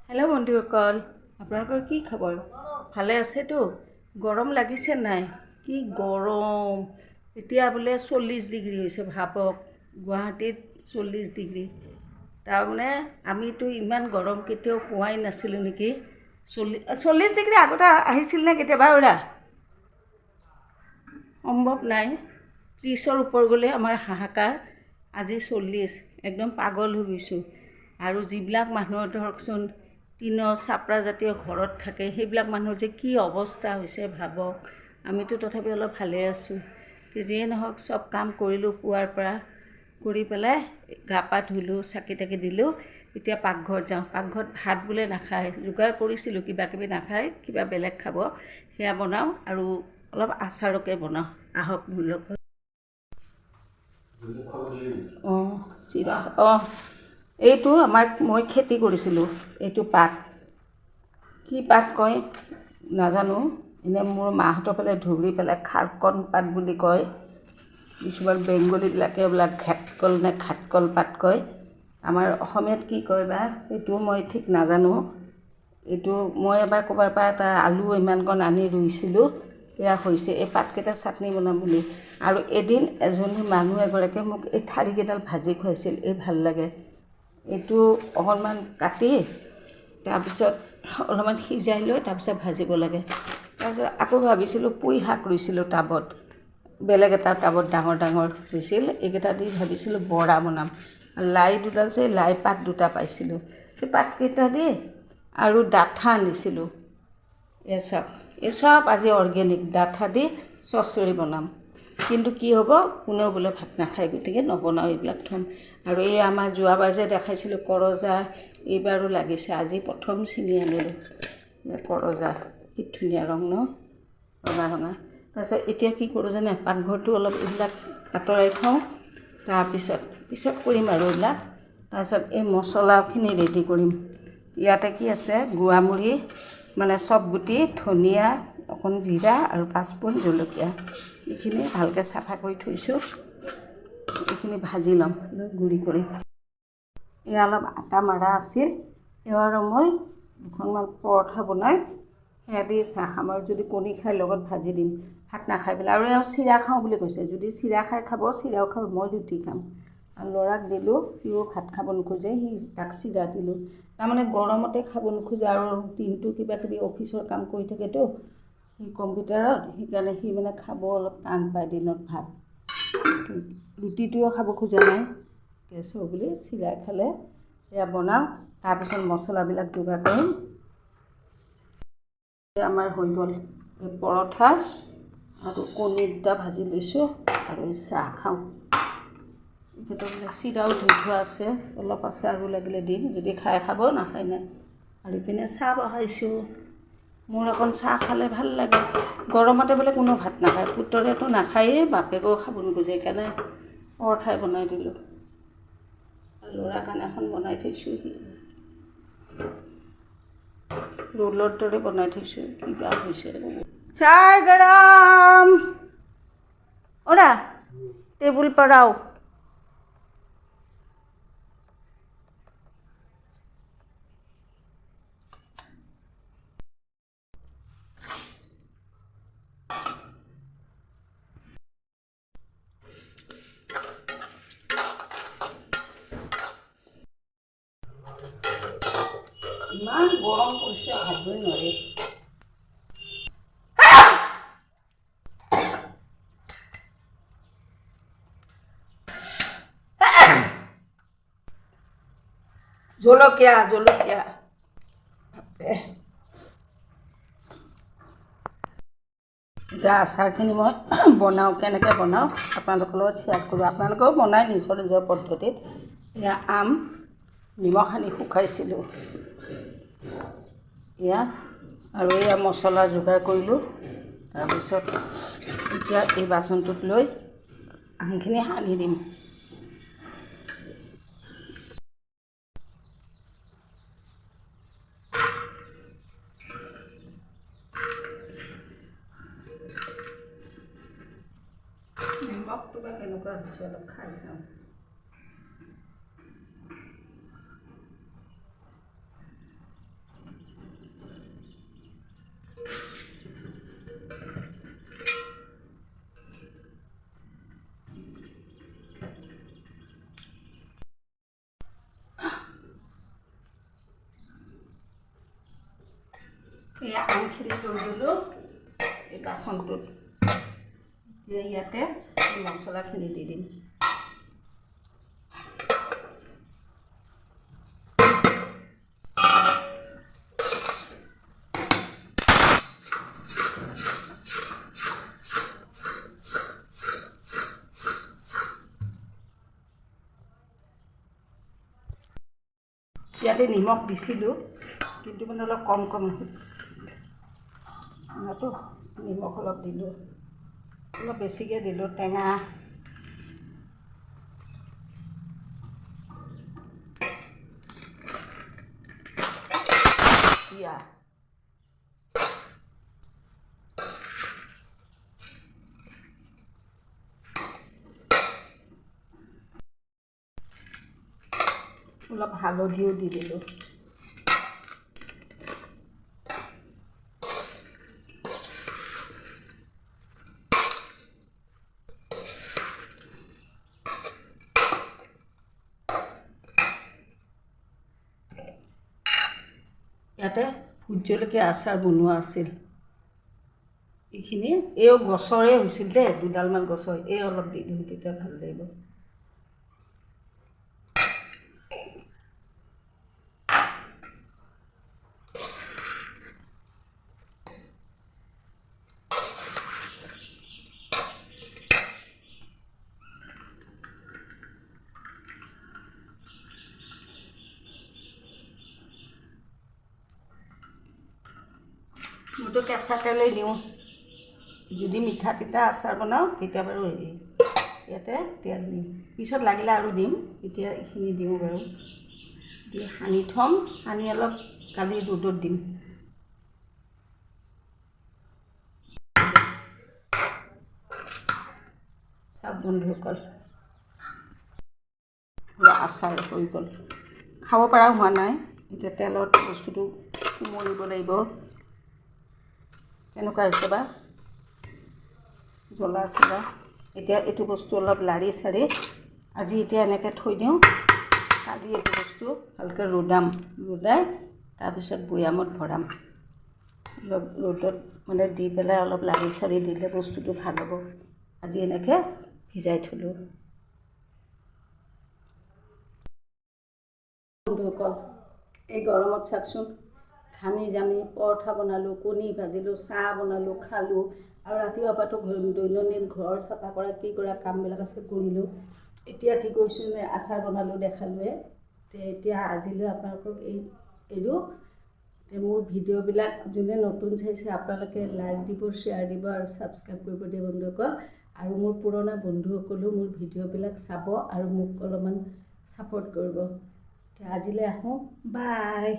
Hello' বন্ধুসকল, আপোনালোকৰ কি খবৰ? ভালে আছেতো? গৰম লাগিছে নাই? কি গৰম! এতিয়া বোলে 40 ডিগ্ৰী হৈছে। ভাবক, গুৱাহাটীত 40 ডিগ্ৰী। তাৰমানে আমিতো ইমান গৰম কেতিয়াও পোৱাই নাছিলোঁ নেকি। 40 ডিগ্ৰী আগতে আহিছিল নে কেতিয়াবা? ওৰা সম্ভৱ নাই। 30ৰ ওপৰ গ'লে আমাৰ হাহাকাৰ। আজি 40, একদম পাগল হৈ গৈছোঁ। আৰু যিবিলাক মানুহৰ ধৰকচোন টিনৰ চাপৰা জাতীয় ঘৰত থাকে, সেইবিলাক মানুহৰ যে কি অৱস্থা হৈছে ভাবক। আমিতো তথাপি অলপ ভালে আছোঁ। যিয়ে নহওক, চব কাম কৰিলোঁ পুৱাৰ পৰা, কৰি পেলাই গা পা ধুলোঁ, চাকি তাকি দিলোঁ। এতিয়া পাকঘৰত যাওঁ। পাকঘৰত ভাত বোলে নাখায়, যোগাৰ কৰিছিলোঁ, কিবা কিবি নাখায়, কিবা বেলেগ খাব, সেয়া বনাওঁ আৰু অলপ আচাৰকে বনাওঁ। আহক মোৰ লগত। চিৰা এইটো মই খেতি কৰিছিলোঁ। এইটো পাত, কি পাত কয় নাজানো। এনে মোৰ মাহঁতৰ ফালে ধৰি পেলাই খাৰকণ পাত বুলি কয়। কিছুমান বেংগলীবিলাকে এইবিলাক ঘেটকল নে ঘাটকল পাত কয়। আমাৰ অসমীয়াত কি কয় বা সেইটো মই ঠিক নাজানো। এইটো মই এবাৰ ক'ৰবাৰ পৰা এটা আলু ইমানকণ আনি ৰুইছিলোঁ, এয়া হৈছে। এই পাতকেইটা চাটনি বনাম বুলি। আৰু এদিন মানুহ এগৰাকীয়ে মোক এই ঠাৰিকেইডাল ভাজি খুৱাইছিল। এই ভাল লাগে। এইটো অকণমান কাটি তাৰপিছত অলপমান সিজাই লৈ তাৰপিছত ভাজিব লাগে। তাৰপিছত আকৌ ভাবিছিলোঁ, পুঁই শাক ৰুইছিলোঁ টাবত, বেলেগ এটা টাবত ডাঙৰ ডাঙৰ হৈছিল। এইকেইটা দি ভাবিছিলোঁ বৰা বনাম। লাই দুডাল যে লাই পাত দুটা পাইছিলোঁ, সেই পাতকেইটা দি আৰু ডাঠা আনিছিলোঁ। এই চব আজি অৰ্গেনিক ডাঠা দি চচ্চড়ি বনাম। কিন্তু কি হ'ব, কোনেও বোলে ভাত নাখায়, গতিকে নবনাওঁ, এইবিলাক থ'ম। আৰু এই আমাৰ যোৱাবাৰ যে দেখাইছিলোঁ কৰজা, এইবাৰো লাগিছে। আজি প্ৰথম ছিঙি আনিলোঁ কৰজা। কি ধুনীয়া ৰং ন, ৰঙা ৰঙা। তাৰপিছত এতিয়া কি কৰোঁ জানে, পাকঘৰটো অলপ এইবিলাক আঁতৰাই থওঁ। পিছত কৰিম আৰু এইবিলাক। তাৰপিছত এই মছলাখিনি ৰেডি কৰিম। ইয়াতে কি আছে, গুড়ামুড়ি, মানে চব গুটি, ধনিয়া, অকণ জিৰা আৰু 5 স্পুন জলকীয়া। এইখিনি ভালকৈ চাফা কৰি থৈছোঁ। এইখিনি ভাজি ল'ম, গুড়ি কৰিম। এয়া অলপ আটা মাৰা আছিল। এয়া আৰু মই দুখনমান পৰঠা বনাই সেয়া দি চাহ খাম। আৰু যদি কণী খাই লগত ভাজি দিম। ভাত নাখাই পেলাই। আৰু এওঁ চিৰা খাওঁ বুলি কৈছে। যদি চিৰা খাই খাব, চিৰাও খাব, মই ৰুটি খাম। আৰু ল'ৰাক দিলোঁ, সিও ভাত খাব নোখোজে, তাক চিৰা দিলোঁ। তাৰমানে গৰমতে খাব নোখোজে আৰু দিনটো কিবা কিবি অফিচৰ কাম কৰি থাকেতো সি কম্পিউটাৰত, সেইকাৰণে সি মানে খাব অলপ টান পায় দিনত ভাত। ৰুটিটোও খাব খোজা নাই, গেছ হ'ব বুলি। চিৰাই খালে এয়া বনাওঁ। তাৰপিছত মছলাবিলাক যোগাৰ কৰিম। আমাৰ হৈ গ'ল এই পৰঠা আৰু কণী দুটা ভাজি লৈছোঁ আৰু চাহ খাওঁ। এইকেইটা চিৰাও ধুই থোৱা আছে, অলপ আছে আৰু লাগিলে দিম, যদি খাই খাব, নাখায় নাই। আৰু ইপিনে চাহ বহাইছোঁ। মোৰ অকণ চাহ খালে ভাল লাগে। গৰমতে বোলে কোনো ভাত নাখায়। পুতৰেতো নাখায়েই, বাপেকেও খাব নোখোজে, সেইকাৰণে পৰঠাই বনাই দিলোঁ। ল'ৰাৰ কাৰণে এখন বনাই থৈছোঁ, ৰোলৰ দৰে বনাই থৈছোঁ। কিবা হৈছে, চাই গৰম ওৰা টেবুল পৰাও। ইমান গৰম পৰিছে, ভাবিবই নোৱাৰি। জলকীয়া জলকীয়া এতিয়া আচাৰখিনি মই বনাওঁ, কেনেকৈ বনাওঁ আপোনালোকৰ লগত শ্বেয়াৰ কৰোঁ। আপোনালোকেও বনাই নিজৰ নিজৰ পদ্ধতিত। এয়া আম নিমখ সানি শুকাইছিলোঁ, এয়া আৰু এয়া মছলা যোগাৰ কৰিলোঁ। তাৰপিছত এতিয়া এই বাচনটোত লৈ আমখিনি সানি দিম। নিমখটো বা কেনেকুৱা হৈছে, অলপ খাই চাওঁ। এই আমখিনি লৈ গ'লোঁ এই বাচনটোত। এতিয়া ইয়াতে মছলাখিনি দি দিম। ইয়াতে নিমখ দিছিলোঁ, কিন্তু মানে অলপ কম তো নিমখ অলপ দিলোঁ, অলপ বেছিকৈ দিলোঁ। টেঙা দিয়া অলপ হালধিও দি দিলোঁ। ইয়াতে ভোট জলকীয়া আচাৰ বনোৱা আছিল। এইখিনি এই গছৰে হৈছিল দেই, দুডালমান গছৰ। এই অলপ দি দিওঁ, তেতিয়া ভাল লাগিব। মইতো কেঁচা তেলেই দিওঁ। যদি মিঠা তিতা আচাৰ বনাওঁ তেতিয়া বাৰু ইয়াতে তেল দিম। পিছত লাগিলে আৰু দিম, এতিয়া এইখিনি দিওঁ বাৰু। দি সানি থ'ম, সানি অলপ কালি ৰ'দত দিম। চাওক বন্ধুসকল, আচাৰ হৈ গ'ল। খাব পৰা হোৱা নাই, এতিয়া তেলত বস্তুটো মৰিব লাগিব। কেনেকুৱা হৈছে বা জ্বলা চলা। এতিয়া এইটো বস্তু অলপ লাৰি চাৰি আজি এতিয়া এনেকৈ থৈ দিওঁ। কালি এইটো বস্তু ভালকৈ ৰ'দাই তাৰপিছত বৈয়ামত ভৰাম। অলপ ৰ'দত মানে দি পেলাই অলপ লাৰি চাৰি দিলে বস্তুটো ভাল হ'ব। আজি এনেকৈ ভিজাই থলোঁ। বন্ধুসকল, এই গৰমত চাওকচোন, ঘামি জামি পৰঠা বনালোঁ, কণী ভাজিলোঁ, চাহ বনালোঁ, খালোঁ। আৰু ৰাতিপুৱাৰ পৰাতো দৈনন্দিন ঘৰ চাফা কৰা কি কৰা কামবিলাক আছে কৰিলোঁ। এতিয়া কি কৰিছোঁ, আচাৰ বনালোঁ দেখালোৱে। এতিয়া আজিলৈ আপোনালোকক এৰোঁ। মোৰ ভিডিঅ'বিলাক যোনে নতুন চাইছে আপোনালোকে লাইক দিব, শ্বেয়াৰ দিব আৰু ছাবস্ক্ৰাইব কৰিব দিয়ে বন্ধুসকল। আৰু মোৰ পুৰণা বন্ধুসকলেও মোৰ ভিডিঅ'বিলাক চাব আৰু মোক অলপমান ছাপোৰ্ট কৰিব। আজিলৈ আহোঁ, বাই।